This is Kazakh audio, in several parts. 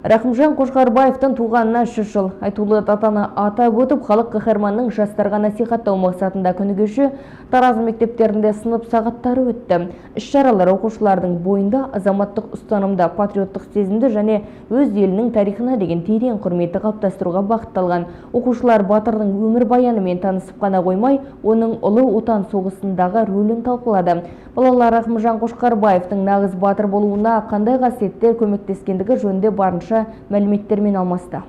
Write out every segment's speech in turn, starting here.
Рахымжан Қошқарбаевтың туғанына 3 жыл. Айтулы датаны атап өтіп, халық қаһарманының жастарға насихаттау мақсатында күні кеше Тараз мектептерінде сынып сағаттары өтті. Іс-шаралар оқушылардың бойында азаматтық ұстанымда, патриоттық сезімді және өз елінің тарихына деген терең құрметті қалыптастыруға бағытталған. Оқушылар батырдың өмірбаянымен танысып қана қоймай, оның ұлы отан соғысындағы рөлін талқылады. Балалар Рахымжан Қошқарбаевтың нағыз батыр болуына қандай қасиеттер көмектескендігі жөнінде барынша мәліметтермен алмасты.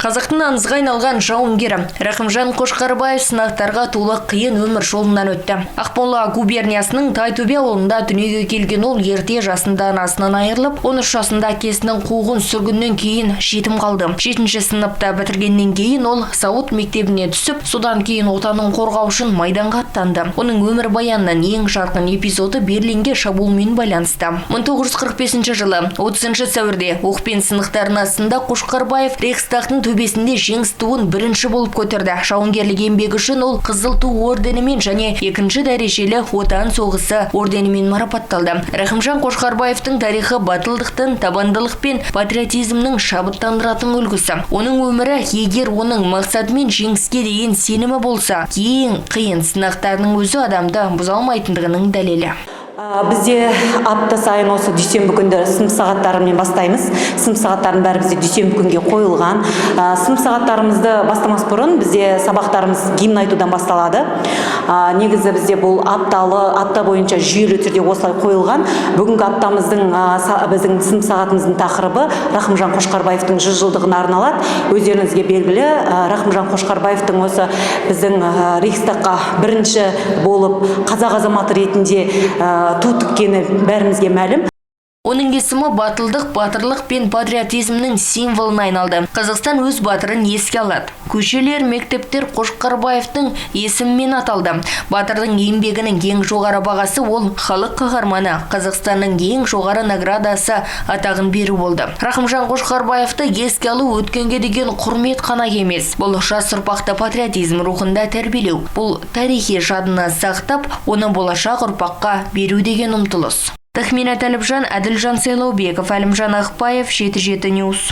Қазақтың аңызға айналған жауынгері Рахымжан Қошқарбаев сынақтарға толы қиын өмір жолынан өтті. Ақмола губерниясының Тайтөбе ауылында дүниеге келген ол ерте жасында анасынан айырылып, 13 жасында әкесінің қуғын сүргіннен кейін жетім қалды. 7-ші сыныпта бітіргеннен кейін ол Сауыт мектебіне түсіп, содан кейін отанын қорғау үшін майданға аттанды. Оның өмірбаянынан ең жарқын эпизоды Берлинге шабуылмен байланысты. 1945 жылы 30 сәуірде оқпен сынықтардың астында Қошқарбаев Рейхстагтың төбесінде жеңіс туын бірінші болып көтерді. Жауынгерлік еңбегі үшін ол Қызыл ту орденімен және 2-ші дәрежелі отан соғысы орденімен марапатталды. Рахымжан Қошқарбаевтың тарихы батылдықтың, табандылық пен патриотизмнің шабыттандыратын үлгісі. Оның өмірі, егер оның мақсаты мен жеңіске деген сенімі болса, ең қиын сынақтардың өзі адамды бұза алмайтындығының дәлелі. Бізде апта сайын осы дүйсенбі күндері сынып сағаттарымен бастаймыз. Сынып сағаттардың бәрі бізде дүйсенбі күнге қойылған. Сынып сағаттарымызды бастамас бұрын бізде сабақтарымыз гимн айтудан басталады. Негізі бізде бұл апта бойынша жүйелі түрде осылай қойылған. Бүгінгі аптамыздың біздің сынып сағатымыздың тақырыбы Рахымжан Қошқарбаевтың 100 жылдығына арналады. Өздеріңізге белгілі, Рахымжан Қошқарбаевтың осы біздің Рейхстагқа бірінші болып қазақ азаматы ретінде ту тіккені бәрімізге мәлім. Оның есімі батылдық, батырлық пен патриотизмнің символына айналды. Қазақстан өз батырын еске алады. Көшелер, мектептер Қошқарбаевтың есімімен аталды. Батырдың еңбегінің ең жоғары бағасы ол халық қаһарманы, Қазақстанның ең жоғары наградасы атағын беру болды. Рахымжан Қошқарбаевты еске алу өткенге деген құрмет қана емес. Бұл жас ұрпақты патриотизм рухында тәрбиелеу. Бұл тарихи жадына сақтап, оны болашақ ұрпаққа беру деген ұмтылыс. Тахмина Тәліпжан, Әділжан Сайлаубеков, Әлімжан Ақпаев, 7-7 Ньюс.